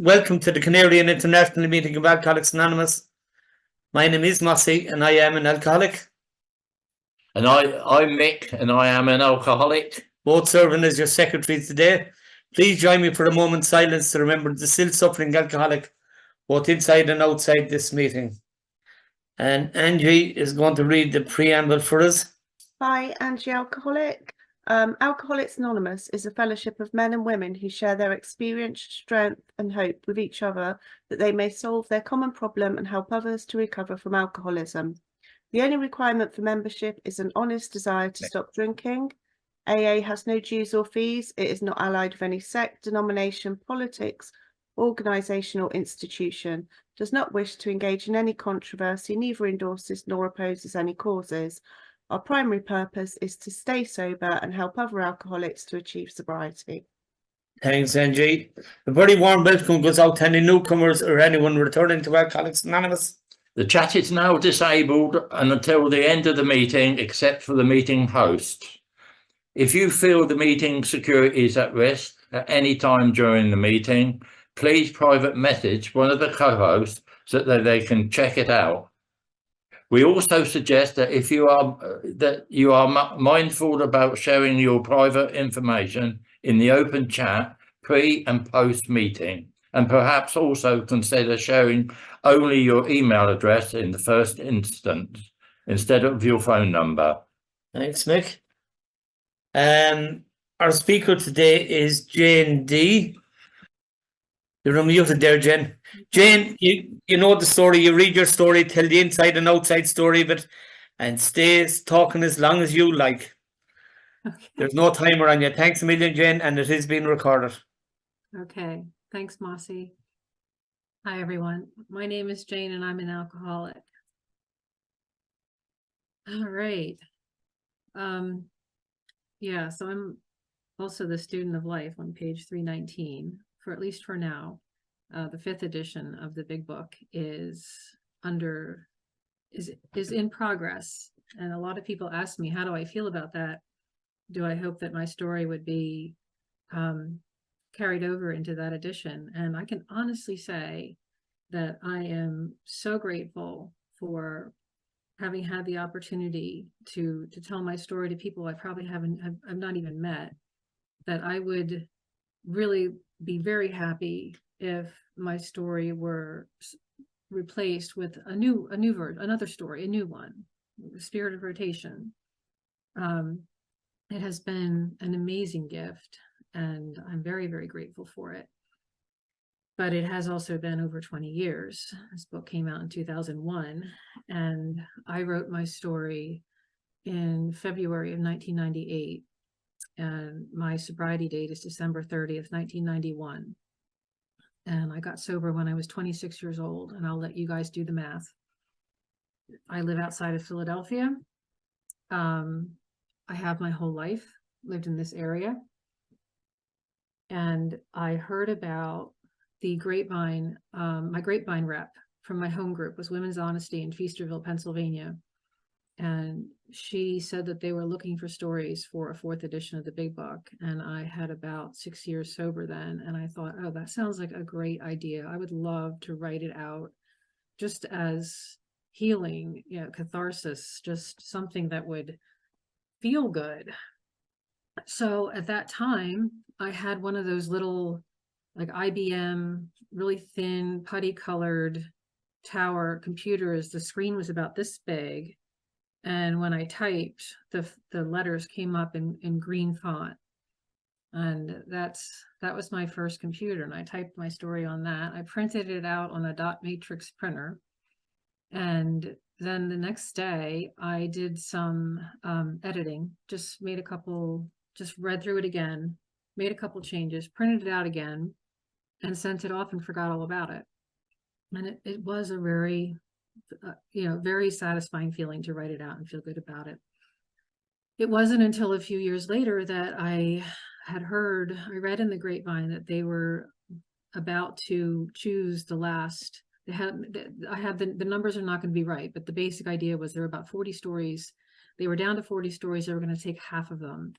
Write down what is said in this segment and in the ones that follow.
welcome to the Canarian International Meeting of Alcoholics Anonymous. My name is Mossy and I am an alcoholic. And I'm Mick and I am an alcoholic. Both serving as your secretary today. Please join me for a moment's silence to remember the still suffering alcoholic, both inside and outside this meeting. And Angie is going to read the preamble for us. Hi, Angie Alcoholic. Alcoholics Anonymous is a fellowship of men and women who share their experience, strength and hope with each other that they may solve their common problem and help others to recover from alcoholism. The only requirement for membership is an honest desire to stop drinking. AA has no dues or fees. It is not allied with any sect, denomination, politics, organisation or institution, does not wish to engage in any controversy, neither endorses nor opposes any causes. Our primary purpose is to stay sober and help other alcoholics to achieve sobriety. Thanks, Angie. A very warm welcome goes out to any newcomers or anyone returning to Alcoholics Anonymous. The chat is now disabled and until the end of the meeting, except for the meeting host. If you feel the meeting security is at risk at any time during the meeting, please private message one of the co-hosts so that they can check it out. We also suggest that if you are mindful about sharing your private information in the open chat pre and post meeting, and perhaps also consider sharing only your email address in the first instance instead of your phone number. Thanks, Mick. Our speaker today is Jane D. You're unmuted there, Jen. Jane, you know the story. You read your story, tell the inside and outside story of it, and stay talking as long as you like. Okay. There's no timer on you. Thanks a million, Jane, and it is being recorded. Okay. Thanks, Mossy. Hi, everyone. My name is Jane, and I'm an alcoholic. All right. Yeah, so I'm also the student of life on page 319. For at least for now, the 5th edition of the big book is in progress. And a lot of people ask me, how do I feel about that? Do I hope that my story would be carried over into that edition? And I can honestly say that I am so grateful for having had the opportunity to tell my story to people I probably I've not even met, that I would really be very happy if my story were replaced with another story, a new one, the Spirit of Rotation. It has been an amazing gift and I'm very, very grateful for it. But it has also been over 20 years. This book came out in 2001 and I wrote my story in February of 1998. And my sobriety date is December 30th, 1991. And I got sober when I was 26 years old, and I'll let you guys do the math. I live outside of Philadelphia. I have my whole life lived in this area. And I heard about the grapevine, my grapevine rep from my home group was Women's Honesty in Feasterville, Pennsylvania. And she said that they were looking for stories for a 4th edition of the big book. And I had about 6 years sober then. And I thought, oh, that sounds like a great idea. I would love to write it out just as healing, catharsis, just something that would feel good. So at that time, I had one of those little like IBM, really thin, putty colored tower computers. The screen was about this big. And when I typed, the letters came up in green font. And that was my first computer. And I typed my story on that. I printed it out on a dot matrix printer. And then the next day I did some editing, just read through it again, made a couple changes, printed it out again, and sent it off and forgot all about it. And it was a very very satisfying feeling to write it out and feel good about it. It wasn't until a few years later that I read in the grapevine that they were about to choose the last. The numbers are not going to be right, but the basic idea was there were about 40 stories. They were down to 40 stories. They were going to take half of them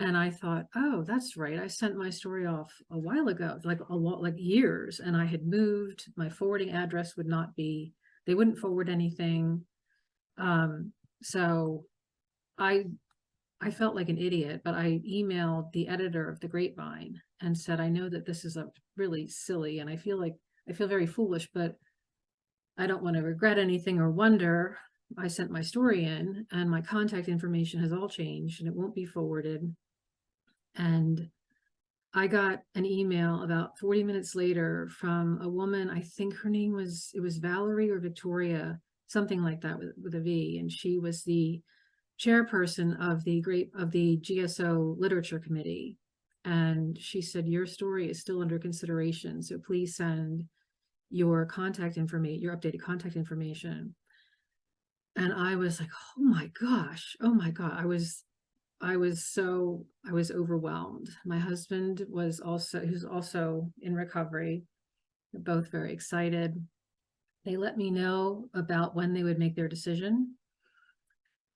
And I thought, oh, that's right. I sent my story off a while ago, like a lot, like years, and I had moved. My forwarding address would not be, they wouldn't forward anything. So I felt like an idiot, but I emailed the editor of the Grapevine and said, I know that this is a really silly, and I feel very foolish, but I don't want to regret anything or wonder. I sent my story in and my contact information has all changed and it won't be forwarded. And I got an email about 40 minutes later from a woman, I think her name was, it was Valerie or Victoria, something like that with a V. And she was the chairperson of the GSO Literature Committee. And she said, your story is still under consideration. So please send your contact information, your updated contact information. And I was like, oh my gosh, oh my God. I was overwhelmed. My husband was who's also in recovery. They're both very excited. They let me know about when they would make their decision.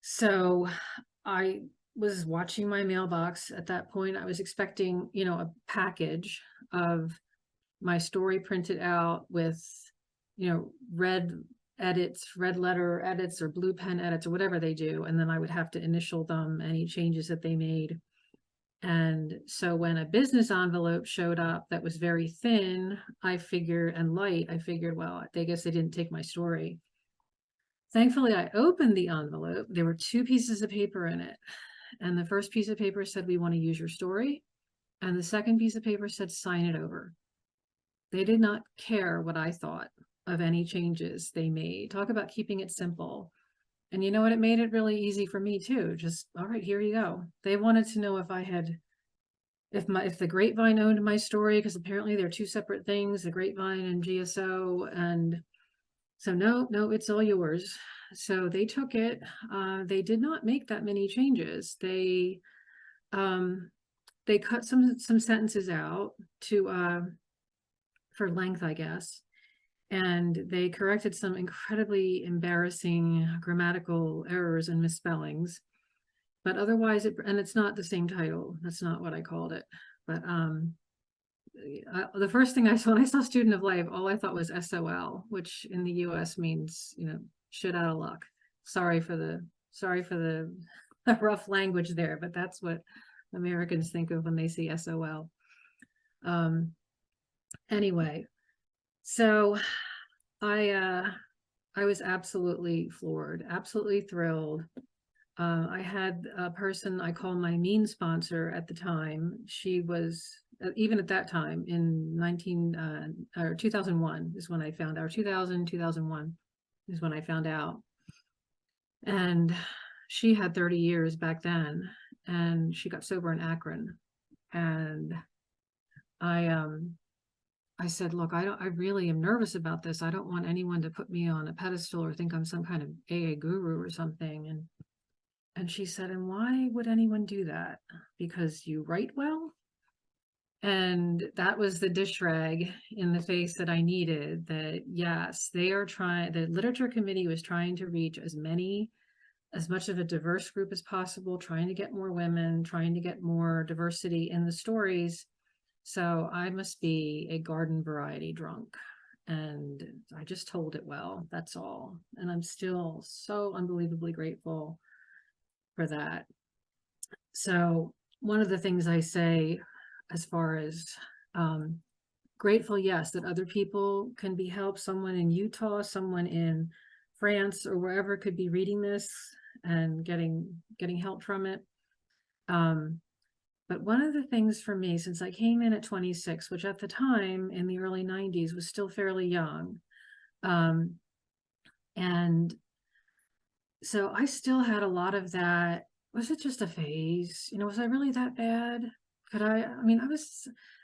So I was watching my mailbox at that point. I was expecting, a package of my story printed out with, red letter edits or blue pen edits or whatever they do. And then I would have to initial them, any changes that they made. And so when a business envelope showed up that was very thin, and light, I figured, well, I guess they didn't take my story. Thankfully, I opened the envelope. There were 2 pieces of paper in it. And the first piece of paper said, we want to use your story. And the second piece of paper said, sign it over. They did not care what I thought of any changes they made. Talk about keeping it simple. And you know what? It made it really easy for me too. Just, all right, here you go. They wanted to know if the Grapevine owned my story, because apparently they're 2 separate things, the Grapevine and GSO. And so no, it's all yours. So they took it. They did not make that many changes. They cut some sentences out for length, I guess. And they corrected some incredibly embarrassing grammatical errors and misspellings. But otherwise, and it's not the same title. That's not what I called it. But the first thing I saw when I saw Student of Life, all I thought was SOL, which in the US means, shit out of luck. Sorry for the rough language there, but that's what Americans think of when they see SOL. Anyway, so I was absolutely floored, absolutely thrilled. I had a person I call my mean sponsor at the time. She was, even at that time, in 2001 is when I found out, 2001 is when I found out. And she had 30 years back then, and she got sober in Akron. And I said, look, I really am nervous about this. I don't want anyone to put me on a pedestal or think I'm some kind of AA guru or something. And she said, and why would anyone do that? Because you write well? And that was the dish rag in the face that I needed. That yes, the literature committee was trying to reach as much of a diverse group as possible, trying to get more women, trying to get more diversity in the stories. So I must be a garden variety drunk. And I just told it well, that's all. And I'm still so unbelievably grateful for that. So one of the things I say as far as grateful, yes, that other people can be helped. Someone in Utah, someone in France or wherever could be reading this and getting help from it. But one of the things for me, since I came in at 26, which at the time in the early 90s was still fairly young, and so I still had a lot of that. Was it just a phase? Was I really that bad? I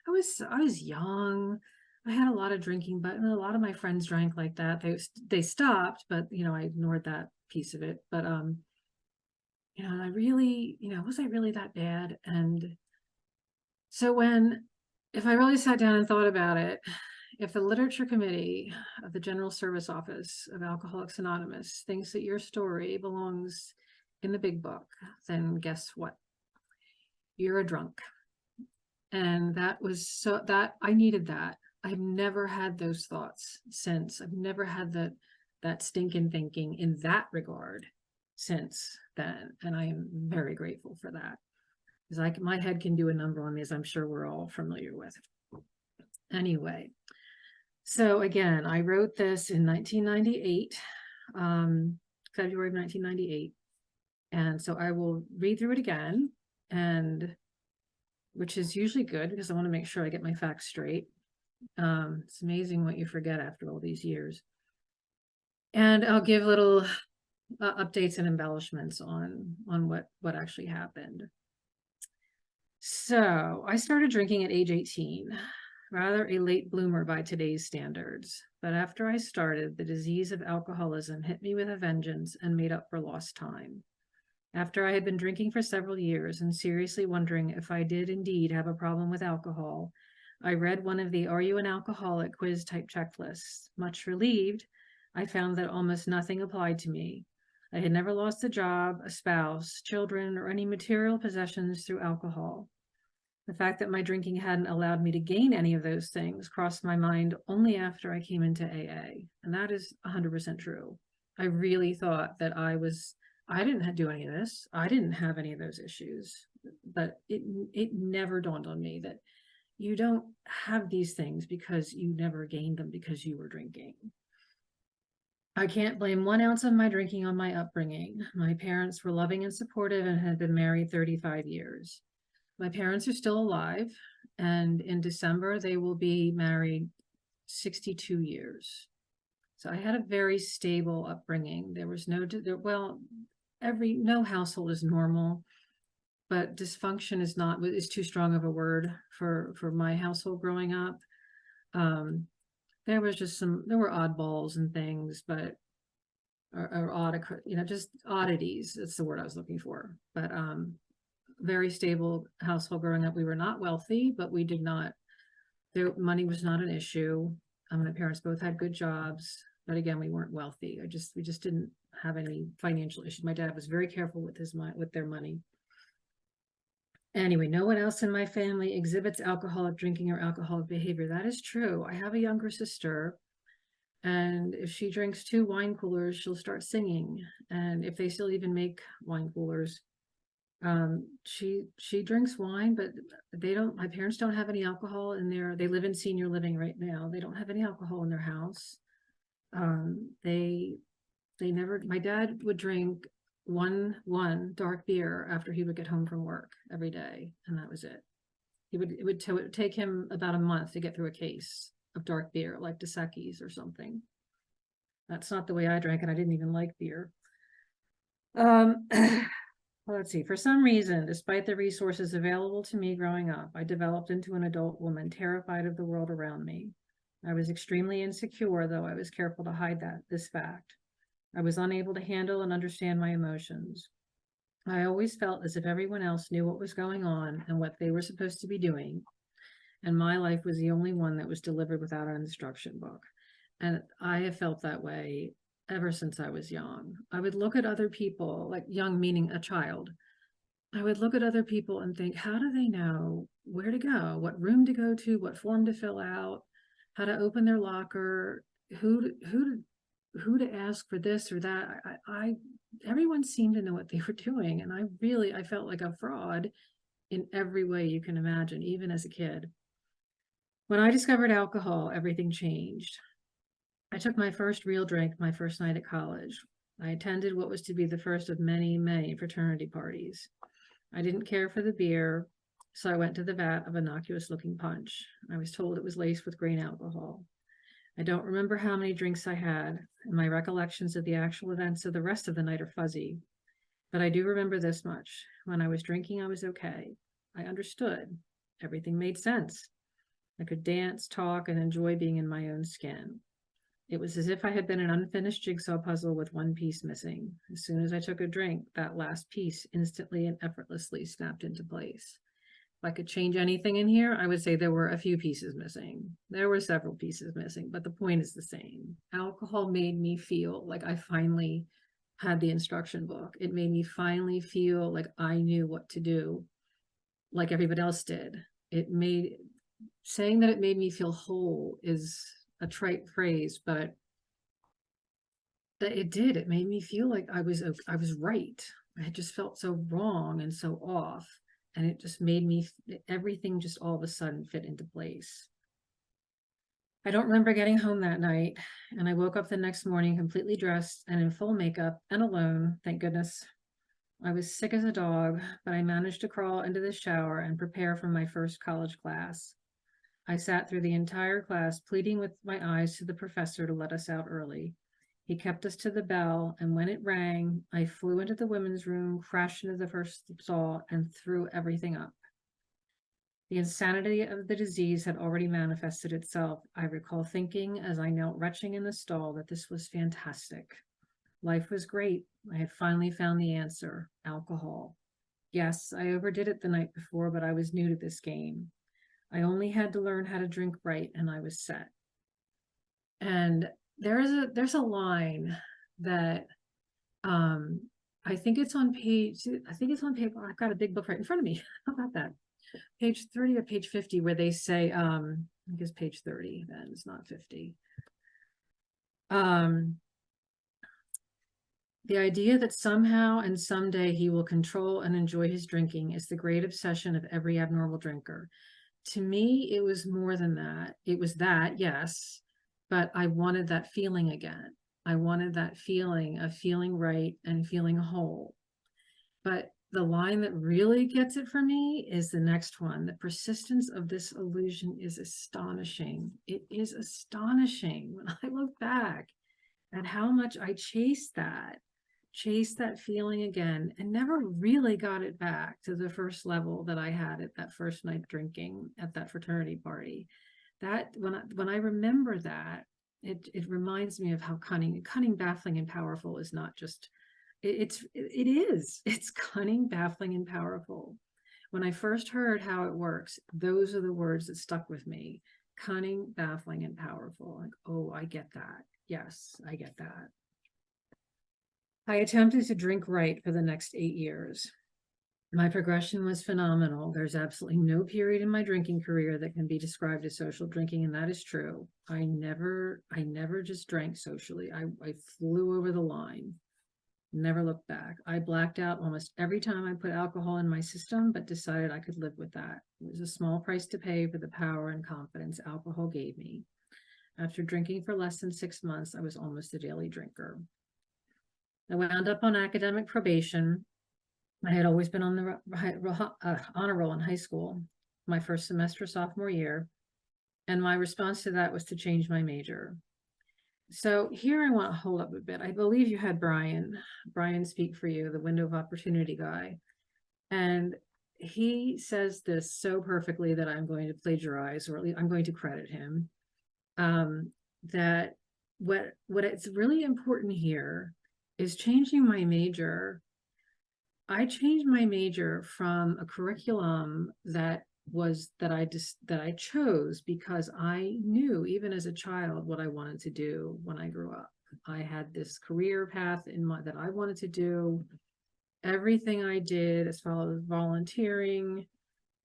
was young. I had a lot of drinking, but a lot of my friends drank like that. They stopped, but I ignored that piece of it. But I really, was I really that bad? And so if I really sat down and thought about it, if the literature committee of the General Service Office of Alcoholics Anonymous thinks that your story belongs in the big book, then guess what? you're a drunk. And that was so that I needed that. I've never had those thoughts since. I've never had that stinking thinking in that regard since then. And I am very grateful for that. Because my head can do a number on me, as I'm sure we're all familiar with. Anyway, so again, I wrote this in 1998, February of 1998. And so I will read through it again, and which is usually good because I want to make sure I get my facts straight. It's amazing what you forget after all these years. And I'll give little updates and embellishments on what actually happened. So I started drinking at age 18, rather a late bloomer by today's standards. But after I started, the disease of alcoholism hit me with a vengeance and made up for lost time. After I had been drinking for several years and seriously wondering if I did indeed have a problem with alcohol, I read one of the "Are You an Alcoholic?" quiz type checklists. Much relieved, I found that almost nothing applied to me. I had never lost a job, a spouse, children, or any material possessions through alcohol. The fact that my drinking hadn't allowed me to gain any of those things crossed my mind only after I came into AA. And that is 100% true. I really thought that I didn't do any of this. I didn't have any of those issues. But it never dawned on me that you don't have these things because you never gained them because you were drinking. I can't blame 1 ounce of my drinking on my upbringing. My parents were loving and supportive and had been married 35 years. My parents are still alive, and in December, they will be married 62 years. So I had a very stable upbringing. There was no household is normal, but dysfunction is too strong of a word for my household growing up. There were oddballs and things, but just oddities. That's the word I was looking for. But very stable household growing up. We were not wealthy, but money was not an issue. My parents both had good jobs, but again, we weren't wealthy. We just didn't have any financial issues. My dad was very careful with their money. Anyway, no one else in my family exhibits alcoholic drinking or alcoholic behavior. That is true. I have a younger sister, and if she drinks 2 wine coolers, she'll start singing. And if they still even make wine coolers, she drinks wine, but my parents don't have any alcohol in they live in senior living right now. They don't have any alcohol in their house. My dad would drink one dark beer after he would get home from work every day, and that was it. It would take him about a month to get through a case of dark beer, like Dos Equis or something. That's not the way I drank, and I didn't even like beer. Well, let's see. For some reason, despite the resources available to me growing up, I developed into an adult woman terrified of the world around me. I was extremely insecure, though I was careful to hide this fact. I was unable to handle and understand my emotions. I always felt as if everyone else knew what was going on and what they were supposed to be doing, and my life was the only one that was delivered without an instruction book. And I have felt that way ever since I was young. I would look at other people, like young meaning a child. I would look at other people and think, how do they know where to go, what room to go to, what form to fill out, how to open their locker, who to ask for this or that. Everyone seemed to know what they were doing, and I felt like a fraud in every way you can imagine, even as a kid. When I discovered alcohol, everything changed. I took my first real drink my first night at college. I attended what was to be the first of many, many fraternity parties. I didn't care for the beer, so I went to the vat of innocuous-looking punch. I was told it was laced with grain alcohol. I don't remember how many drinks I had, and my recollections of the actual events of the rest of the night are fuzzy. But I do remember this much. When I was drinking, I was okay. I understood. Everything made sense. I could dance, talk, and enjoy being in my own skin. It was as if I had been an unfinished jigsaw puzzle with one piece missing. As soon as I took a drink, that last piece instantly and effortlessly snapped into place. If I could change anything in here, I would say there were a few pieces missing. There were several pieces missing, but the point is the same. Alcohol made me feel like I finally had the instruction book. It made me finally feel like I knew what to do. like everybody else did. Saying that it made me feel whole is a trite phrase, but that it did. It made me feel like I was right. I had just felt so wrong and so off. And it just made me, everything just all of a sudden fit into place. I don't remember getting home that night, and I woke up the next morning completely dressed and in full makeup and alone, thank goodness. I was sick as a dog, but I managed to crawl into the shower and prepare for my first college class. I sat through the entire class, pleading with my eyes to the professor to let us out early. He kept us to the bell, and when it rang, I flew into the women's room, crashed into the first stall, and threw everything up. The insanity of the disease had already manifested itself. I recall thinking as I knelt retching in the stall that this was fantastic. Life was great. I had finally found the answer: alcohol. Yes, I overdid it the night before, but I was new to this game. I only had to learn how to drink right, and I was set. And there's a line that I think it's on page, I've got a big book right in front of me. How about that? Page 30 or page 50, where they say, I guess page 30, then it's not 50. The idea that somehow and someday he will control and enjoy his drinking is the great obsession of every abnormal drinker. To me, it was more than that. It was that, yes, but I wanted that feeling again. I wanted that feeling of feeling right and feeling whole. But the line that really gets it for me is the next one. The persistence of this illusion is astonishing. It is astonishing when I look back at how much I chased that feeling again, and never really got it back to the first level that I had at that first night drinking at that fraternity party. That when I remember that, it reminds me of how cunning, baffling, and powerful is not just, it's cunning, baffling, and powerful. When I first heard how it works, those are the words that stuck with me: cunning, baffling, and powerful. Like, oh, I get that. Yes, I get that. I attempted to drink right for the next 8 years. My progression was phenomenal. There's absolutely no period in my drinking career that can be described as social drinking, and that is true. I never just drank socially. I flew over the line, never looked back. I blacked out almost every time I put alcohol in my system, but decided I could live with that. It was a small price to pay for the power and confidence alcohol gave me. After drinking for less than 6 months, I was almost a daily drinker. I wound up on academic probation. I had always been on the honor roll in high school, my first semester sophomore year, and my response to that was to change my major. So here I want to hold up a bit. I believe you had Brian speak for you, the window of opportunity guy, and he says this so perfectly that I'm going to plagiarize, or at least I'm going to credit him, that what it's really important here is changing my major. I changed my major from a curriculum that I chose because I knew, even as a child, what I wanted to do when I grew up. I had this career path that I wanted to do. Everything I did, as far as volunteering,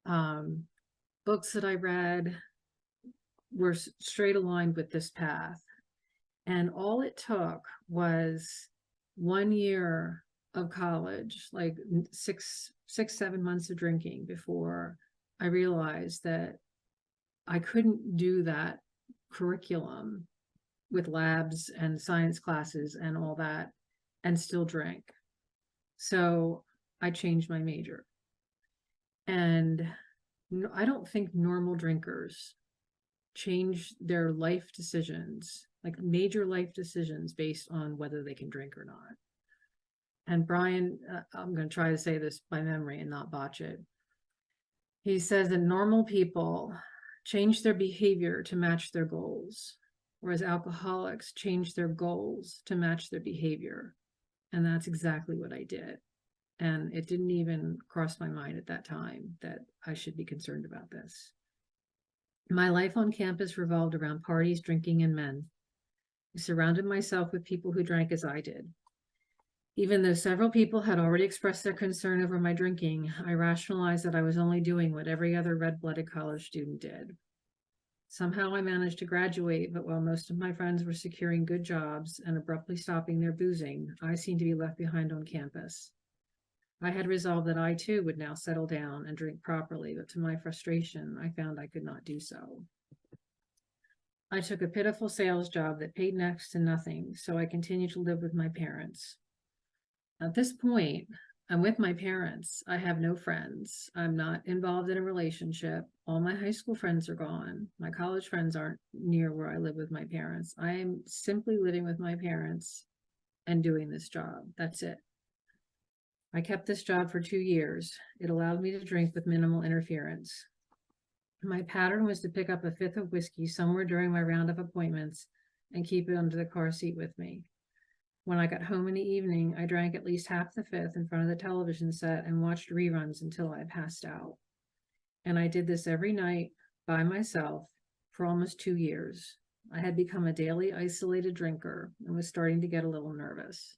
books that I read, were straight aligned with this path. And all it took was 1 year of college, like 7 months of drinking, before I realized that I couldn't do that curriculum with labs and science classes and all that and still drink. So I changed my major. And I don't think normal drinkers change their life decisions, like major life decisions, based on whether they can drink or not. And Brian, I'm going to try to say this by memory and not botch it. He says that normal people change their behavior to match their goals, whereas alcoholics change their goals to match their behavior. And that's exactly what I did. And it didn't even cross my mind at that time that I should be concerned about this. My life on campus revolved around parties, drinking, and men. I surrounded myself with people who drank as I did. Even though several people had already expressed their concern over my drinking, I rationalized that I was only doing what every other red-blooded college student did. Somehow I managed to graduate, but while most of my friends were securing good jobs and abruptly stopping their boozing, I seemed to be left behind on campus. I had resolved that I too would now settle down and drink properly, but to my frustration, I found I could not do so. I took a pitiful sales job that paid next to nothing, so I continued to live with my parents. At this point, I'm with my parents. I have no friends. I'm not involved in a relationship. All my high school friends are gone. My college friends aren't near where I live with my parents. I am simply living with my parents and doing this job. That's it. I kept this job for 2 years. It allowed me to drink with minimal interference. My pattern was to pick up a fifth of whiskey somewhere during my round of appointments and keep it under the car seat with me. When I got home in the evening, I drank at least half the fifth in front of the television set and watched reruns until I passed out. And I did this every night by myself for almost 2 years. I had become a daily isolated drinker and was starting to get a little nervous.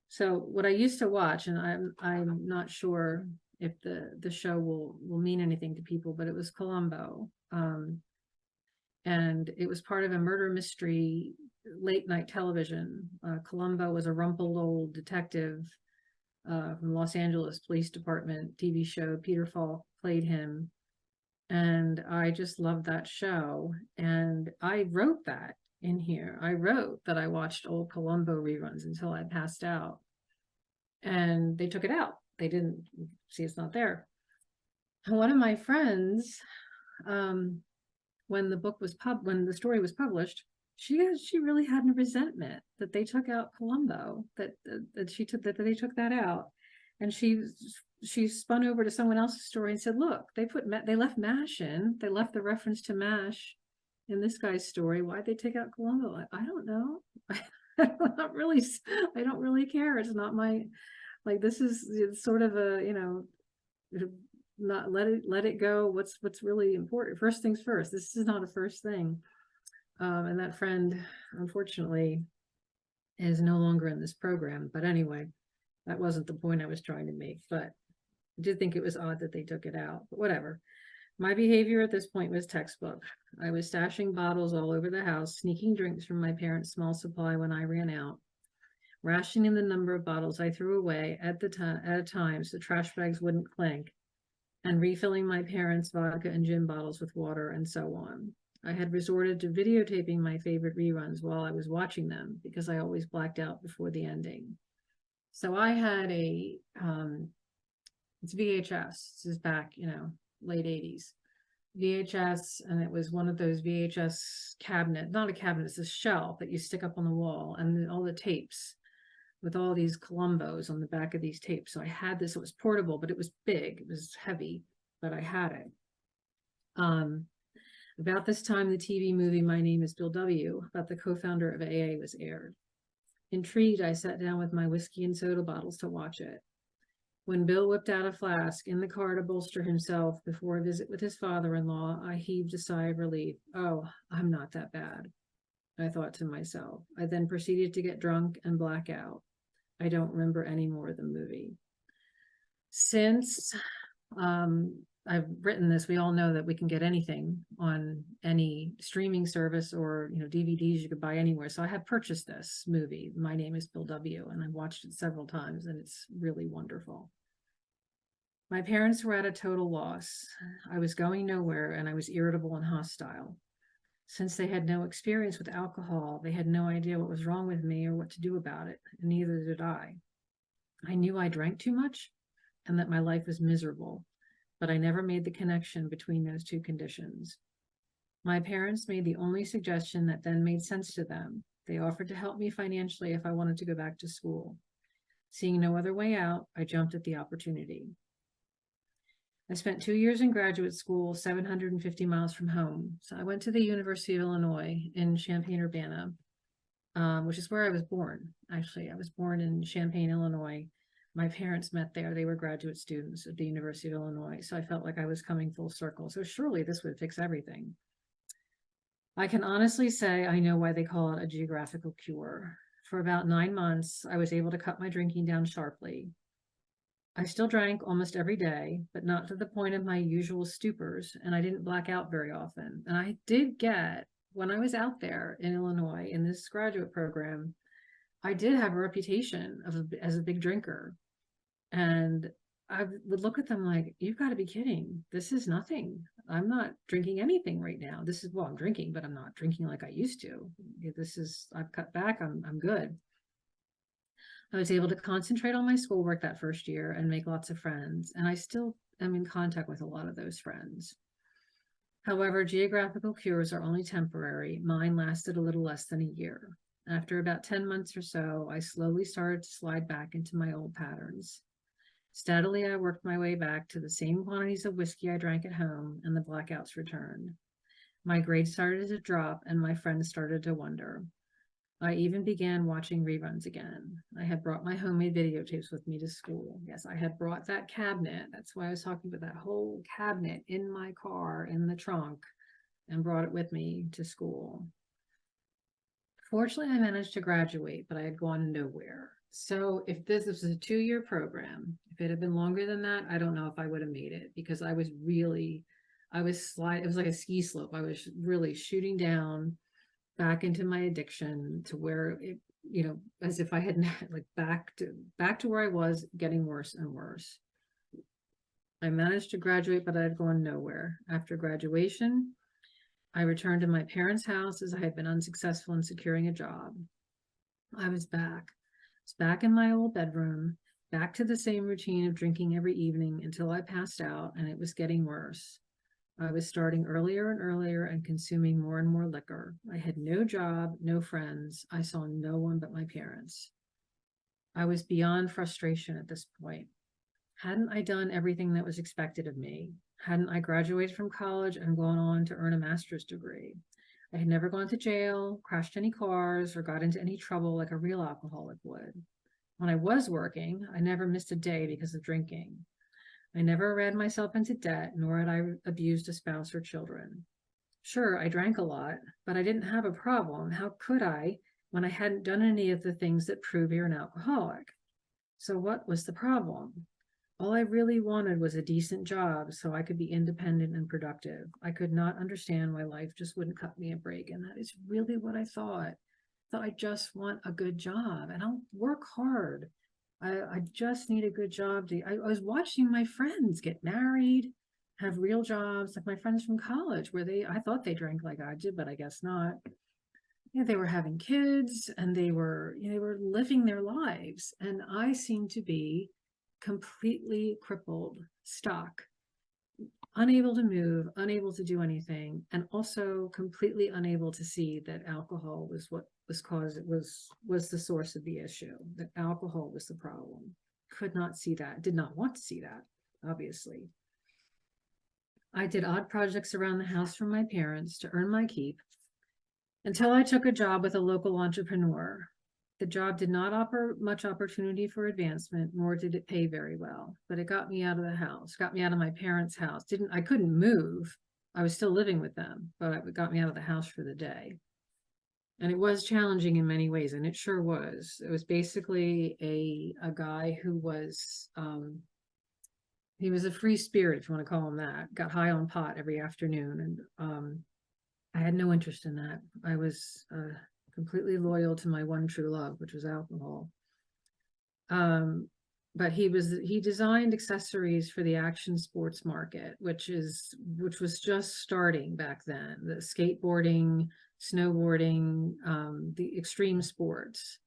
So what I used to watch, and I'm not sure if the show will mean anything to people, but it was Columbo. And it was part of a murder mystery late night television. Columbo was a rumpled old detective from Los Angeles Police Department TV show. Peter Falk played him. And I just loved that show. And I wrote that in here. I wrote that I watched old Columbo reruns until I passed out. And they took it out. They didn't see it's not there. And one of my friends, when the story was published, she really had a resentment that they took out Columbo, that they took that out, and she spun over to someone else's story and said, "Look, they left MASH in. They left the reference to MASH in this guy's story. Why'd they take out Columbo? I don't know. I don't really care. It's not my this is it's sort of a not let it go. What's really important? First things first. This is not a first thing." And that friend, unfortunately, is no longer in this program. But anyway, that wasn't the point I was trying to make. But I did think it was odd that they took it out. But whatever. My behavior at this point was textbook. I was stashing bottles all over the house, sneaking drinks from my parents' small supply when I ran out, rationing the number of bottles I threw away at a time so trash bags wouldn't clink, and refilling my parents' vodka and gin bottles with water, and so on. I had resorted to videotaping my favorite reruns while I was watching them because I always blacked out before the ending. So I had it's VHS. This is back, late 80s. VHS, and it was one of those VHS not a cabinet, it's a shelf that you stick up on the wall, and all the tapes with all these Columbos on the back of these tapes. So I had this. It was portable, but it was big. It was heavy, but I had it. About this time, the TV movie My Name is Bill W., about the co-founder of AA, was aired. Intrigued, I sat down with my whiskey and soda bottles to watch it. When Bill whipped out a flask in the car to bolster himself before a visit with his father-in-law, I heaved a sigh of relief. Oh, I'm not that bad, I thought to myself. I then proceeded to get drunk and black out. I don't remember any more of the movie. Since I've written this, we all know that we can get anything on any streaming service or DVDs you could buy anywhere. So I have purchased this movie, My Name is Bill W., and I've watched it several times, and it's really wonderful. My parents were at a total loss. I was going nowhere, and I was irritable and hostile. Since they had no experience with alcohol, they had no idea what was wrong with me or what to do about it, and neither did I. I knew I drank too much and that my life was miserable, but I never made the connection between those two conditions. My parents made the only suggestion that then made sense to them. They offered to help me financially if I wanted to go back to school. Seeing no other way out, I jumped at the opportunity. I spent 2 years in graduate school, 750 miles from home. So I went to the University of Illinois in Champaign-Urbana, which is where I was born. Actually, I was born in Champaign, Illinois. My parents met there. They were graduate students at the University of Illinois. So I felt like I was coming full circle. So surely this would fix everything. I can honestly say I know why they call it a geographical cure. for about 9 months, I was able to cut my drinking down sharply. I still drank almost every day, but not to the point of my usual stupors, and I didn't black out very often. And I did get, when I was out there in Illinois in this graduate program, I did have a reputation as a big drinker. And I would look at them like, you've got to be kidding. This is nothing. I'm not drinking anything right now. This is, well, I'm drinking, but I'm not drinking like I used to. I've cut back. I'm good. I was able to concentrate on my schoolwork that first year and make lots of friends. And I still am in contact with a lot of those friends. However, geographical cures are only temporary. Mine lasted a little less than a year. After about 10 months or so, I slowly started to slide back into my old patterns. Steadily, I worked my way back to the same quantities of whiskey I drank at home, and the blackouts returned. My grades started to drop, and my friends started to wonder. I even began watching reruns again. I had brought my homemade videotapes with me to school. Yes, I had brought that cabinet. That's why I was talking about that whole cabinet in my car, in the trunk, and brought it with me to school. Fortunately, I managed to graduate, but I had gone nowhere. So if this was a 2-year program, if it had been longer than that, I don't know if I would have made it, because it was like a ski slope. I was really shooting down back into my addiction to where it, as if I had like back to where I was, getting worse and worse. I managed to graduate, but I had gone nowhere. After graduation, I returned to my parents' house as I had been unsuccessful in securing a job. I was back. Back in my old bedroom, back to the same routine of drinking every evening until I passed out, and it was getting worse. I was starting earlier and earlier and consuming more and more liquor. I had no job, no friends. I saw no one but my parents. I was beyond frustration at this point. Hadn't I done everything that was expected of me? Hadn't I graduated from college and gone on to earn a master's degree? I had never gone to jail, crashed any cars, or got into any trouble like a real alcoholic would. When I was working, I never missed a day because of drinking. I never ran myself into debt, nor had I abused a spouse or children. Sure, I drank a lot, but I didn't have a problem. How could I when I hadn't done any of the things that prove you're an alcoholic? So what was the problem? All I really wanted was a decent job so I could be independent and productive. I could not understand why life just wouldn't cut me a break. And that is really what I thought. I just want a good job and I'll work hard. I just need a good job. I was watching my friends get married, have real jobs, like my friends from college, where I thought they drank like I did, but I guess not. They were having kids and they were living their lives. And I seemed to be completely crippled, stuck, unable to move, unable to do anything, and also completely unable to see that alcohol was what was the source of the issue, that alcohol was the problem. Could not see that, did not want to see that, obviously. I did odd projects around the house for my parents to earn my keep until I took a job with a local entrepreneur. The job did not offer much opportunity for advancement, nor did it pay very well, but it got me out of the house, got me out of my parents' house. I couldn't move. I was still living with them, but it got me out of the house for the day. And it was challenging in many ways, and it sure was. It was basically a guy who was, he was a free spirit, if you want to call him that, got high on pot every afternoon. And I had no interest in that. I was completely loyal to my one true love, which was alcohol. But he designed accessories for the action sports market, which was just starting back then. The skateboarding, snowboarding, the extreme sports.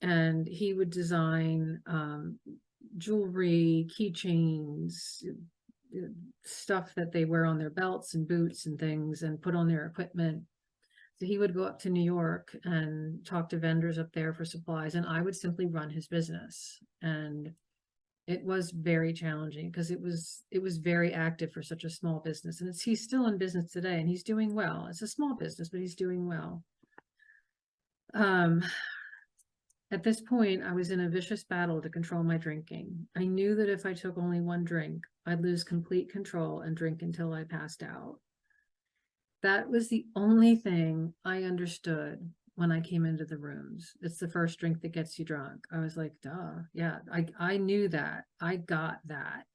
And he would design jewelry, keychains, stuff that they wear on their belts and boots and things and put on their equipment. So he would go up to New York and talk to vendors up there for supplies, and I would simply run his business. And it was very challenging because it was very active for such a small business. And he's still in business today and he's doing well. It's a small business, but he's doing well. At this point, I was in a vicious battle to control my drinking. I knew that if I took only one drink, I'd lose complete control and drink until I passed out. That was the only thing I understood when I came into the rooms. It's the first drink that gets you drunk. I was like, duh. Yeah, I knew that. I got that.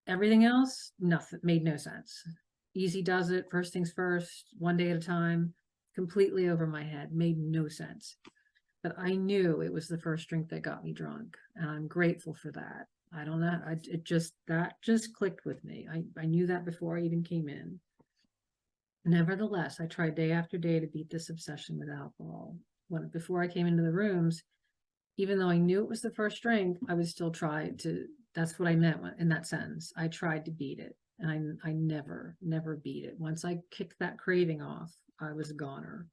Everything else, nothing, made no sense. Easy does it, first things first, one day at a time, completely over my head, made no sense. But I knew it was the first drink that got me drunk, and I'm grateful for that. I don't know, that just clicked with me. I knew that before I even came in. Nevertheless, I tried day after day to beat this obsession with alcohol. Before I came into the rooms, even though I knew it was the first drink, I would still try to, that's what I meant in that sentence. I tried to beat it, and I never beat it. Once I kicked that craving off, I was a goner.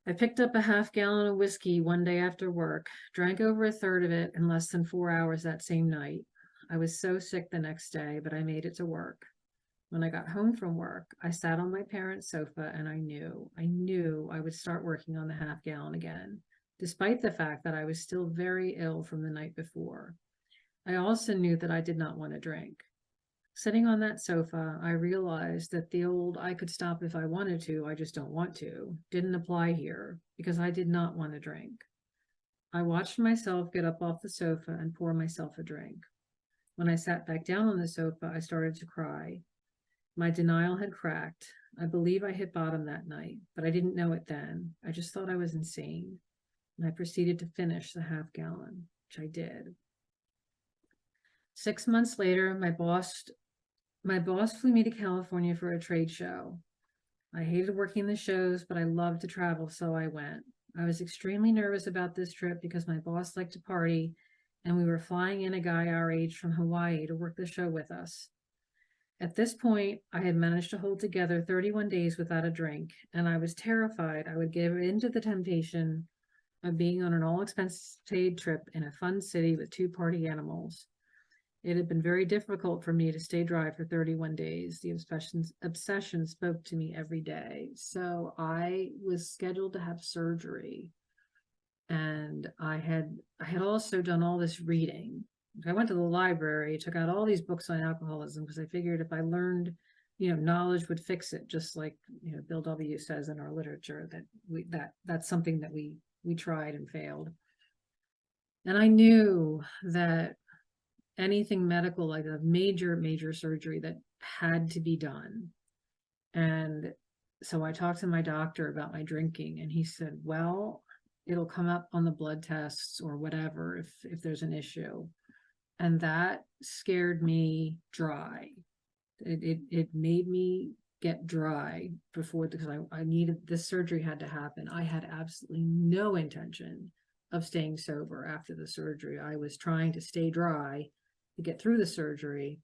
I picked up a half-gallon of whiskey one day after work, drank over a third of it in less than 4 hours that same night. I was so sick the next day, but I made it to work. When I got home from work, I sat on my parents' sofa, and I knew I would start working on the half-gallon again, despite the fact that I was still very ill from the night before. I also knew that I did not want to drink. Sitting on that sofa, I realized that the old "I could stop if I wanted to, I just don't want to" didn't apply here, because I did not want to drink. I watched myself get up off the sofa and pour myself a drink. When I sat back down on the sofa, I started to cry. My denial had cracked. I believe I hit bottom that night, but I didn't know it then. I just thought I was insane. And I proceeded to finish the half-gallon, which I did. 6 months later, my boss flew me to California for a trade show. I hated working the shows, but I loved to travel, so I went. I was extremely nervous about this trip because my boss liked to party, and we were flying in a guy our age from Hawaii to work the show with us. At this point, I had managed to hold together 31 days without a drink, and I was terrified I would give in to the temptation of being on an all-expense-paid trip in a fun city with 2 party animals. It had been very difficult for me to stay dry for 31 days. The obsession spoke to me every day. So I was scheduled to have surgery, and I had also done all this reading. I went to the library, took out all these books on alcoholism, because I figured if I learned, knowledge would fix it, just like, Bill W. says in our literature, that's something that we tried and failed. And I knew that anything medical, like a major surgery, that had to be done. And so I talked to my doctor about my drinking, and he said, well, it'll come up on the blood tests or whatever if there's an issue. And that scared me dry. It made me get dry because I needed, this surgery had to happen. I had absolutely no intention of staying sober after the surgery. I was trying to stay dry to get through the surgery,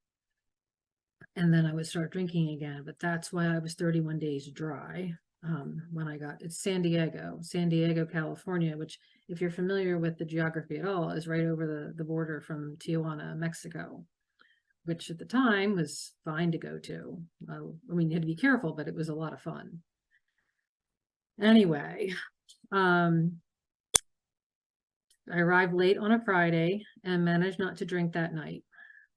and then I would start drinking again. But that's why I was 31 days dry. When it's San Diego, California, which, if you're familiar with the geography at all, is right over the border from Tijuana, Mexico, which at the time was fine to go to. You had to be careful, but it was a lot of fun. Anyway, I arrived late on a Friday and managed not to drink that night.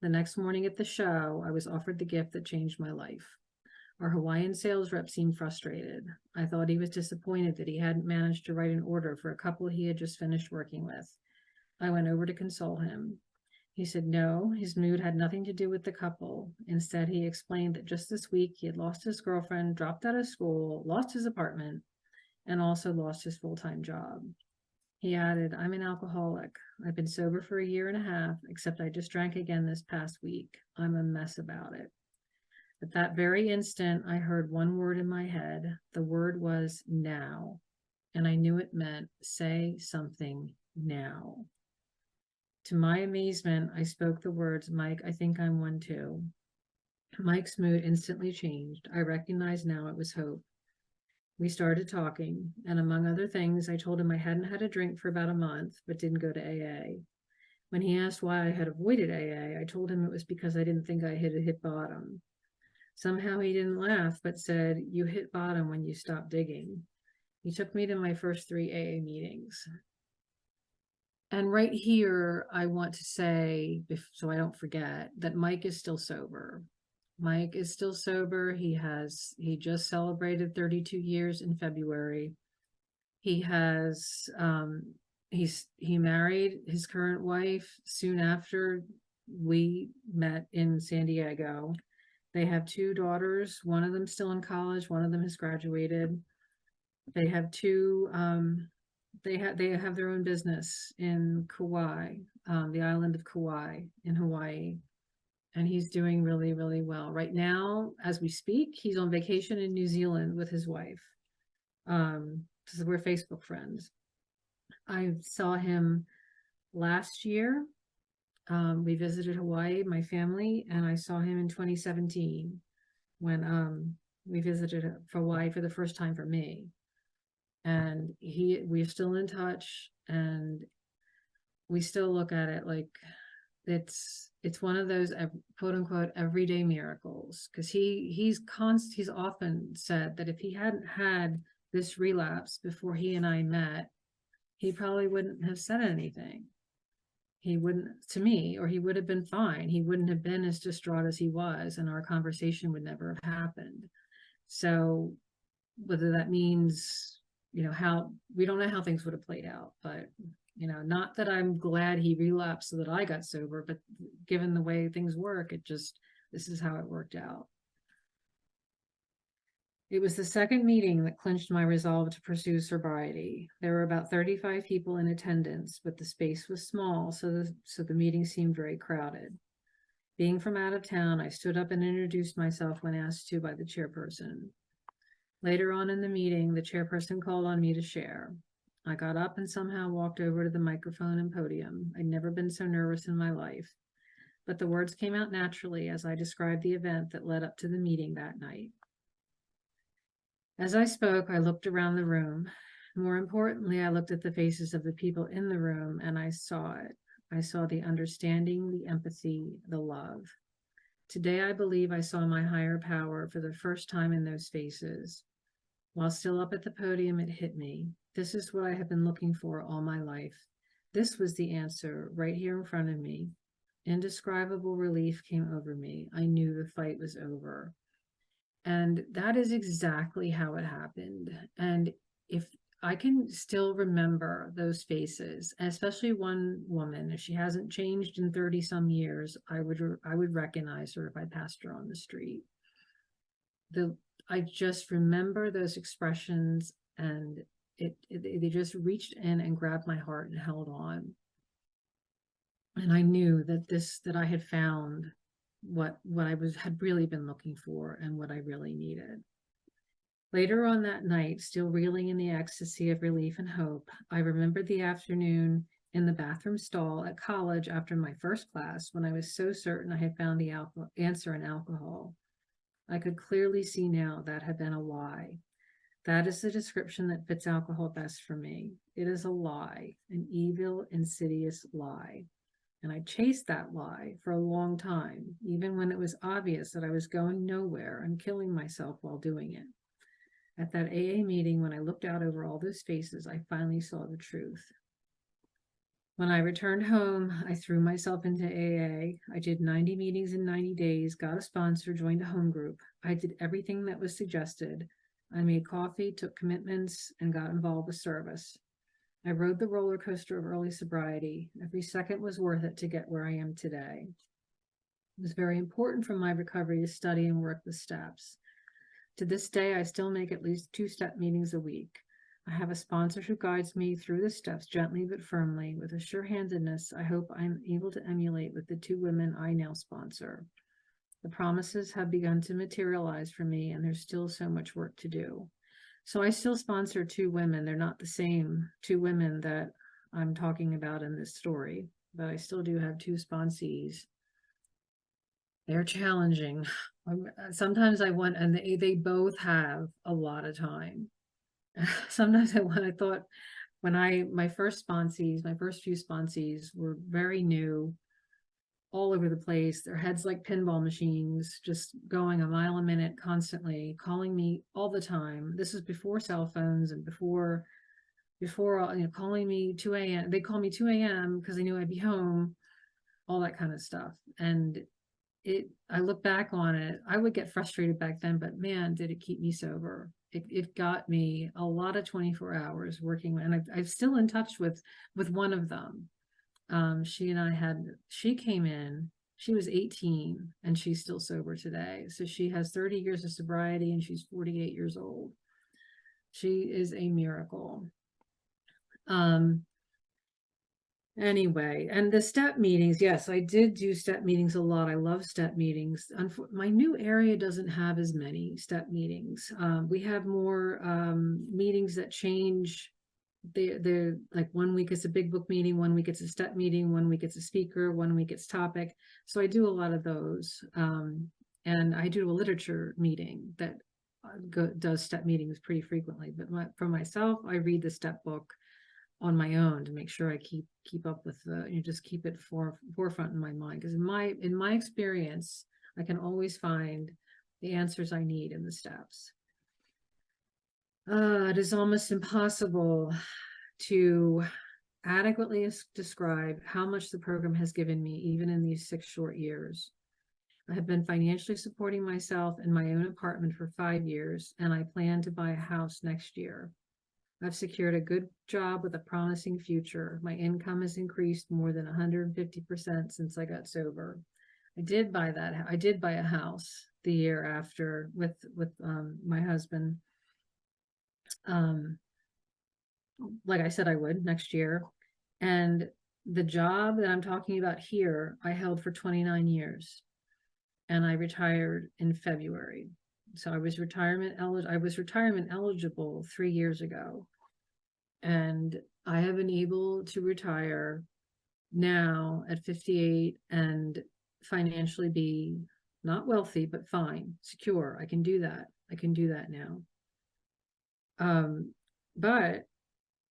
The next morning at the show, I was offered the gift that changed my life. Our Hawaiian sales rep seemed frustrated. I thought he was disappointed that he hadn't managed to write an order for a couple he had just finished working with. I went over to console him. He said no, his mood had nothing to do with the couple. Instead, he explained that just this week he had lost his girlfriend, dropped out of school, lost his apartment, and also lost his full-time job. He added, I'm an alcoholic. I've been sober for 1.5 years, except I just drank again this past week. I'm a mess about it. At that very instant, I heard one word in my head. The word was now, and I knew it meant say something now. To my amazement, I spoke the words, Mike, I think I'm one too. Mike's mood instantly changed. I recognized now it was hope. We started talking, and among other things, I told him I hadn't had a drink for about a month, but didn't go to AA. When he asked why I had avoided AA, I told him it was because I didn't think I had hit bottom. Somehow he didn't laugh, but said, you hit bottom when you stopped digging. He took me to my first 3 AA meetings. And right here, I want to say, so I don't forget, that Mike is still sober. Mike is still sober. He just celebrated 32 years in February. He has, he married his current wife soon after we met in San Diego. They have 2 daughters, one of them still in college, one of them has graduated. They have 2, they have their own business in Kauai, the island of Kauai in Hawaii. And he's doing really, really well. Right now, as we speak, he's on vacation in New Zealand with his wife. So we're Facebook friends. I saw him last year. We visited Hawaii, my family, and I saw him in 2017 when we visited Hawaii for the first time for me. And we're still in touch, and we still look at it like it's one of those quote unquote everyday miracles, because he's often said that if he hadn't had this relapse before he and I met, he probably wouldn't have said anything. He wouldn't to me, or he would have been fine. He wouldn't have been as distraught as he was, and our conversation would never have happened. So whether that means, you know, how, we don't know how things would have played out, but you know, not that I'm glad he relapsed so that I got sober, but given the way things work, this is how it worked out. It was the second meeting that clinched my resolve to pursue sobriety. There were about 35 people in attendance, but the space was small, so the meeting seemed very crowded. Being from out of town, I stood up and introduced myself when asked to by the chairperson. Later on in the meeting, the chairperson called on me to share. I got up and somehow walked over to the microphone and podium. I'd never been so nervous in my life, but the words came out naturally as I described the event that led up to the meeting that night. As I spoke, I looked around the room. More importantly, I looked at the faces of the people in the room, and I saw it. I saw the understanding, the empathy, the love. Today, I believe I saw my higher power for the first time in those faces. While still up at the podium, it hit me. This is what I have been looking for all my life. This was the answer right here in front of me. Indescribable relief came over me. I knew the fight was over. And that is exactly how it happened. And if I can still remember those faces, especially one woman, if she hasn't changed in 30 some years, I would recognize her if I passed her on the street. I just remember those expressions, and they just reached in and grabbed my heart and held on. And I knew that I had found what I had really been looking for and what I really needed. Later on that night, still reeling in the ecstasy of relief and hope, I remembered the afternoon in the bathroom stall at college after my first class when I was so certain I had found the answer in alcohol. I could clearly see now that had been a lie. That is the description that fits alcohol best for me. It is a lie, an evil, insidious lie. And I chased that lie for a long time, even when it was obvious that I was going nowhere and killing myself while doing it. At that AA meeting, when I looked out over all those faces, I finally saw the truth. When I returned home, I threw myself into AA. I did 90 meetings in 90 days, got a sponsor, joined a home group. I did everything that was suggested. I made coffee, took commitments, and got involved with service. I rode the roller coaster of early sobriety. Every second was worth it to get where I am today. It was very important for my recovery to study and work the steps. To this day, I still make at least 2-step meetings a week. I have a sponsor who guides me through the steps gently but firmly. With a sure-handedness, I hope I'm able to emulate with the 2 women I now sponsor. The promises have begun to materialize for me, and there's still so much work to do. So I still sponsor 2 women. They're not the same 2 women that I'm talking about in this story, but I still do have 2 sponsees. They're challenging. Sometimes I want, and they both have a lot of time. Sometimes I thought when my first few sponsees were very new, all over the place, their heads like pinball machines, just going a mile a minute constantly, calling me all the time. This is before cell phones and before calling me 2 a.m. They call me 2 a.m. because they knew I'd be home, all that kind of stuff. And I look back on it, I would get frustrated back then, but man, did it keep me sober. it got me a lot of 24 hours working, and I'm still in touch with one of them. She came in, she was 18 and she's still sober today. So she has 30 years of sobriety and she's 48 years old. She is a miracle. Anyway, and the step meetings, yes, I did do step meetings a lot. I love step meetings. My new area doesn't have as many step meetings. We have more meetings that change. They're like 1 week it's a big book meeting, 1 week it's a step meeting, 1 week it's a speaker, 1 week it's topic. So I do a lot of those. And I do a literature meeting that does step meetings pretty frequently. But for myself, I read the step book on my own to make sure I keep up with just keep it forefront in my mind, because in my experience, I can always find the answers I need in the steps. It is almost impossible to adequately describe how much the program has given me, even in these 6 short years. I have been financially supporting myself in my own apartment for 5 years, and I plan to buy a house next year. I've secured a good job with a promising future. My income has increased more than 150% since I got sober. I did buy a house the year after with my husband. Like I said, I would next year. And the job that I'm talking about here, I held for 29 years and I retired in February. So I was retirement eligible 3 years ago. And I have been able to retire now at 58 and financially be not wealthy, but fine, secure. I can do that. I can do that now. But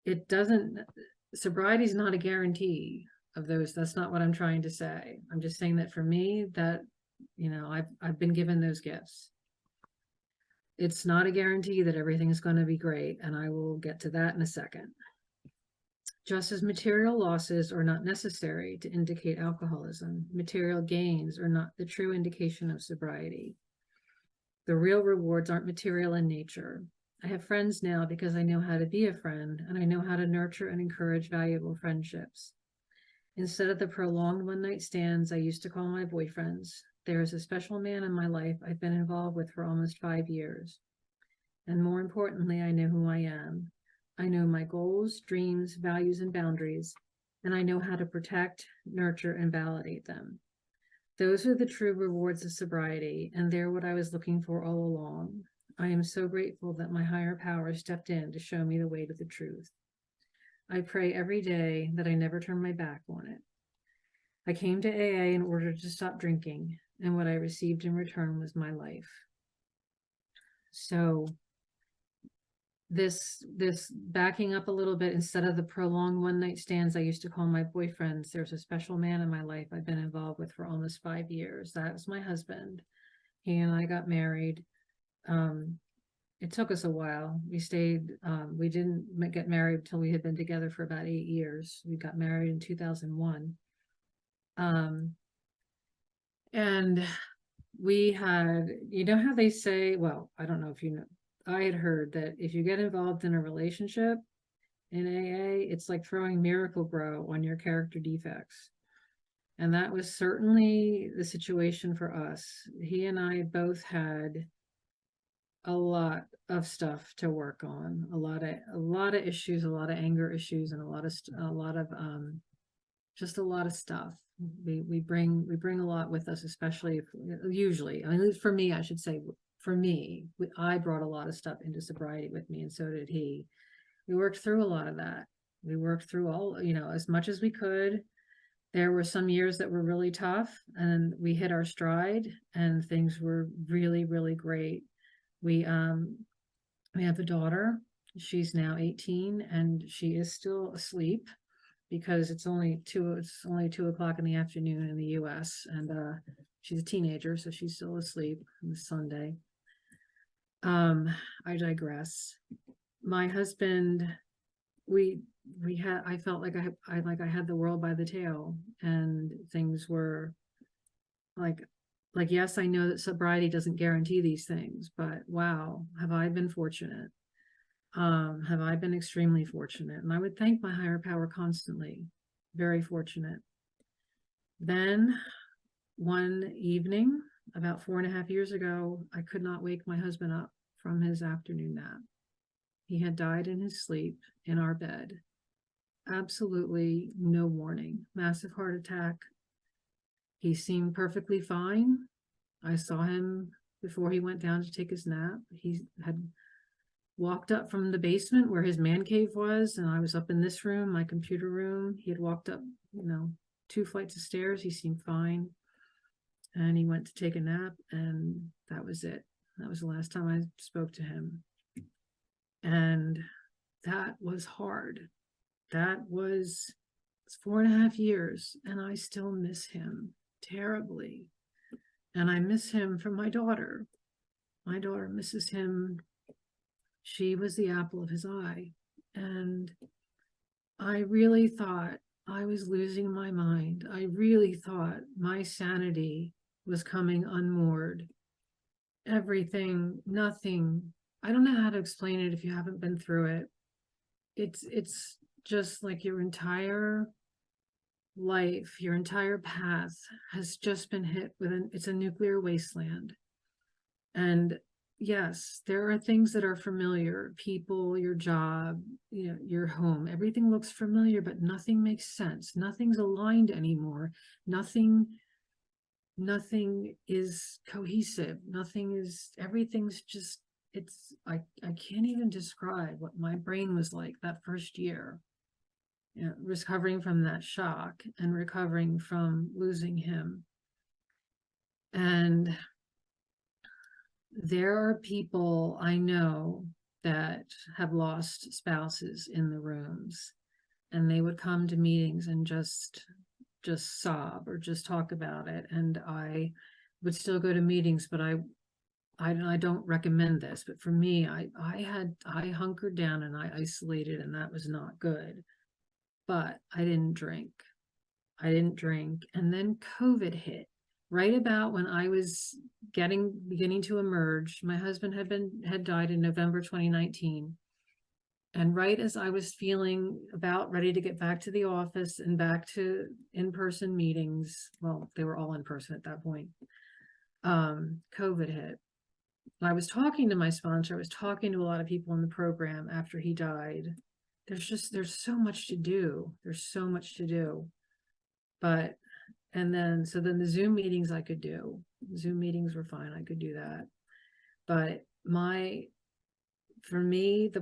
it doesn't, sobriety is not a guarantee of those. That's not what I'm trying to say. I'm just saying that for me, that, I've been given those gifts. It's not a guarantee that everything's going to be great, and I will get to that in a second. Just as material losses are not necessary to indicate alcoholism, material gains are not the true indication of sobriety. The real rewards aren't material in nature. I have friends now because I know how to be a friend, and I know how to nurture and encourage valuable friendships. Instead of the prolonged one-night stands I used to call my boyfriends, there is a special man in my life I've been involved with for almost 5 years. And more importantly, I know who I am. I know my goals, dreams, values, and boundaries, and I know how to protect, nurture, and validate them. Those are the true rewards of sobriety, and they're what I was looking for all along. I am so grateful that my higher power stepped in to show me the way to the truth. I pray every day that I never turn my back on it. I came to AA in order to stop drinking, and what I received in return was my life. So this backing up a little bit, instead of the prolonged one-night stands I used to call my boyfriends, there's a special man in my life I've been involved with for almost 5 years. That was my husband. He and I got married. It took us a while. We didn't get married till we had been together for about 8 years. We got married in 2001. And we had, how they say, well, I don't know if you know, I had heard that if you get involved in a relationship in AA, it's like throwing Miracle-Gro on your character defects. And that was certainly the situation for us. He and I both had a lot of stuff to work on, a lot of issues, a lot of anger issues, and a lot of stuff. We bring a lot with us, especially usually. I mean, for me, I should say, I brought a lot of stuff into sobriety with me, and so did he. We worked through a lot of that. We worked through all, as much as we could. There were some years that were really tough, and we hit our stride, and things were really, really great. We have a daughter. She's now 18, and she is still asleep because it's only 2 o'clock in the afternoon in the US, and she's a teenager, so she's still asleep on Sunday. I digress. My husband, I felt like I had the world by the tail, and things were like like, yes, I know that sobriety doesn't guarantee these things, but wow, have I been fortunate? Have I been extremely fortunate? And I would thank my higher power constantly. Very fortunate. Then one evening, about 4.5 years ago, I could not wake my husband up from his afternoon nap. He had died in his sleep in our bed. Absolutely no warning. Massive heart attack. He seemed perfectly fine. I saw him before he went down to take his nap. He had walked up from the basement where his man cave was, and I was up in this room, my computer room. He had walked up, 2 flights of stairs. He seemed fine. And he went to take a nap, and that was it. That was the last time I spoke to him. And that was hard. That was 4.5 years, and I still miss him terribly. And I miss him from my daughter. My daughter misses him. She was the apple of his eye. And I really thought I was losing my mind. I really thought my sanity was coming unmoored. Everything, nothing. I don't know how to explain it if you haven't been through it. It's just like your entire life, your entire path has just been hit with it's a nuclear wasteland. And yes, there are things that are familiar, people, your job, your home, everything looks familiar, but nothing makes sense. Nothing's aligned anymore. Nothing is cohesive. Everything's just, I can't even describe what my brain was like that first year. Recovering from that shock and recovering from losing him. And there are people I know that have lost spouses in the rooms, and they would come to meetings and just sob or just talk about it. And I would still go to meetings, but I don't recommend this, but for me, I hunkered down and I isolated, and that was not good. But I didn't drink. And then COVID hit right about when I was beginning to emerge. My husband had died in November 2019. And right as I was feeling about ready to get back to the office and back to in-person meetings, well, they were all in person at that point, COVID hit. I was talking to my sponsor. I was talking to a lot of people in the program after he died. There's so much to do. There's so much to do. But, so then the Zoom meetings I could do. Zoom meetings were fine. I could do that. But for me,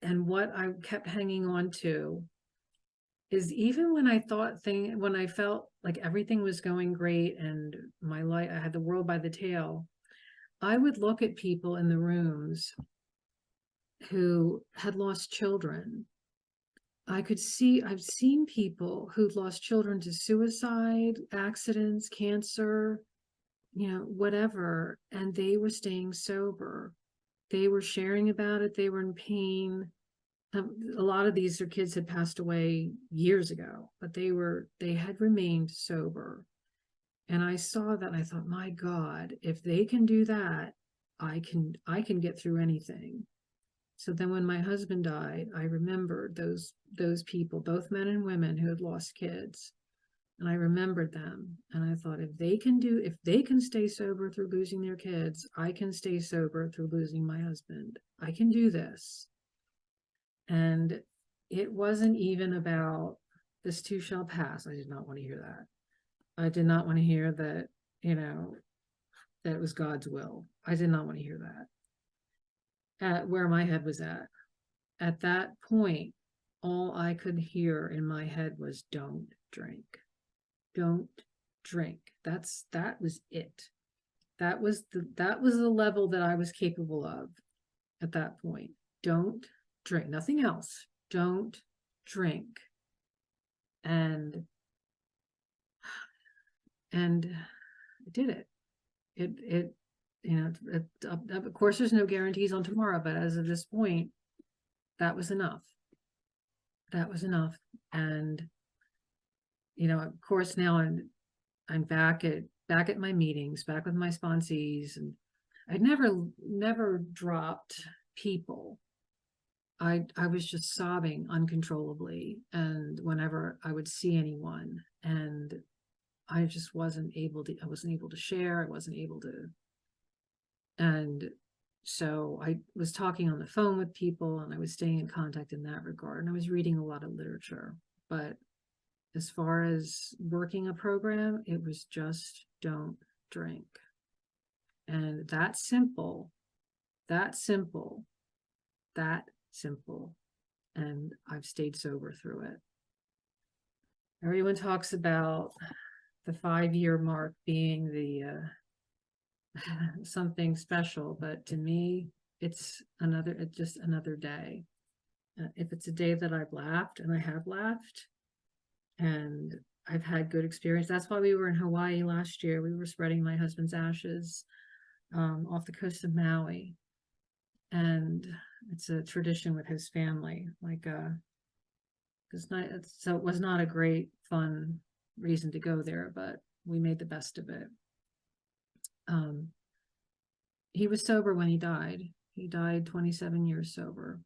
and what I kept hanging on to is even when I felt like everything was going great and my life, I had the world by the tail, I would look at people in the rooms who had lost children. I've seen people who've lost children to suicide, accidents, cancer, whatever, and they were staying sober. They were sharing about it. They were in pain. A lot of their kids had passed away years ago, but they had remained sober. And I saw that and I thought, my God, if they can do that, I can get through anything. So then when my husband died, I remembered those people, both men and women who had lost kids. And I remembered them. And I thought, if they can stay sober through losing their kids, I can stay sober through losing my husband. I can do this. And it wasn't even about this too shall pass. I did not want to hear that. I did not want to hear that, that it was God's will. I did not want to hear that. At where my head was at that point, all I could hear in my head was, don't drink. Don't drink. That was it. That was the level that I was capable of at that point. Don't drink, nothing else. Don't drink. And I did it. Of course there's no guarantees on tomorrow, but as of this point, that was enough. And of course now I'm back back at my meetings, back with my sponsees, and I'd never dropped people. I was just sobbing uncontrollably, and whenever I would see anyone, and I just wasn't able to share, I wasn't able to. And so I was talking on the phone with people, and I was staying in contact in that regard, and I was reading a lot of literature. But as far as working a program, it was just don't drink. And that simple. And I've stayed sober through it. Everyone talks about the 5-year mark being the something special, but to me, it's just another day. If it's a day that I've laughed, and I have laughed, and I've had good experience. That's why we were in Hawaii last year. We were spreading my husband's ashes off the coast of Maui. And it's a tradition with his family. So it was not a great, fun reason to go there, but we made the best of it. He was sober when he died. He died 27 years sober.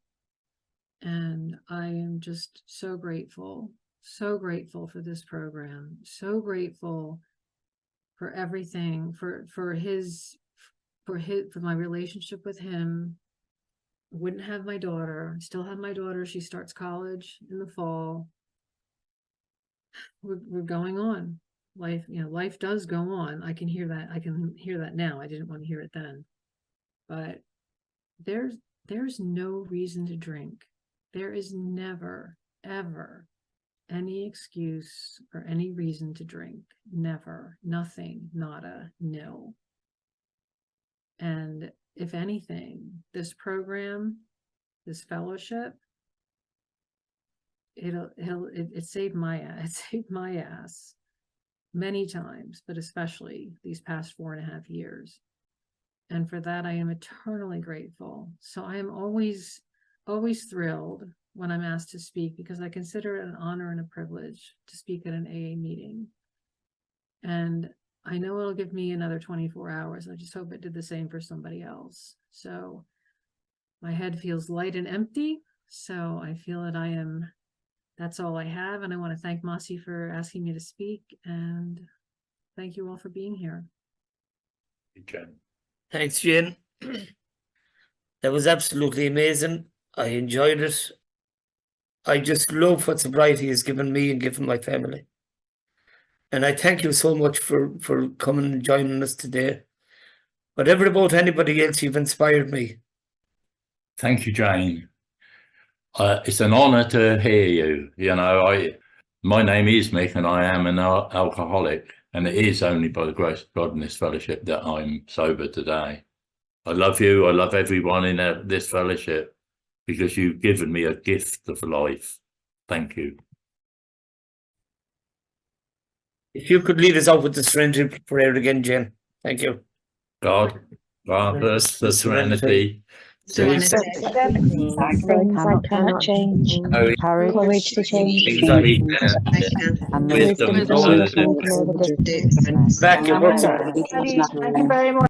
And I am just so grateful for this program, so grateful for everything, for my relationship with him. I wouldn't have my daughter, still have my daughter. She starts college in the fall. We're going on. Life does go on. I can hear that. I can hear that now. I didn't want to hear it then. But there's no reason to drink. There is never, ever any excuse or any reason to drink. Never, nothing, nada, nil. And if anything, this program, this fellowship, it saved my ass many times, but especially these past 4.5 years. And for that, I am eternally grateful. So I am always thrilled when I'm asked to speak, because I consider it an honor and a privilege to speak at an AA meeting. And I know it'll give me another 24 hours. I just hope it did the same for somebody else. So my head feels light and empty. So I feel that that's all I have. And I want to thank Masi for asking me to speak. And thank you all for being here. Thanks, Jane. That was absolutely amazing. I enjoyed it. I just love what sobriety has given me and given my family. And I thank you so much for coming and joining us today. Whatever about anybody else, you've inspired me. Thank you, Jane. It's an honour to hear you. My name is Mick, and I am an alcoholic, and it is only by the grace of God and this fellowship that I'm sober today. I love you. I love everyone in this fellowship, because you've given me a gift of life. Thank you. If you could lead us out with the serenity prayer again, Jane. Thank you. God, grant us the serenity to accept Things I cannot change, courage to change things things, and the wisdom to know the Back, your works. Thank you very much.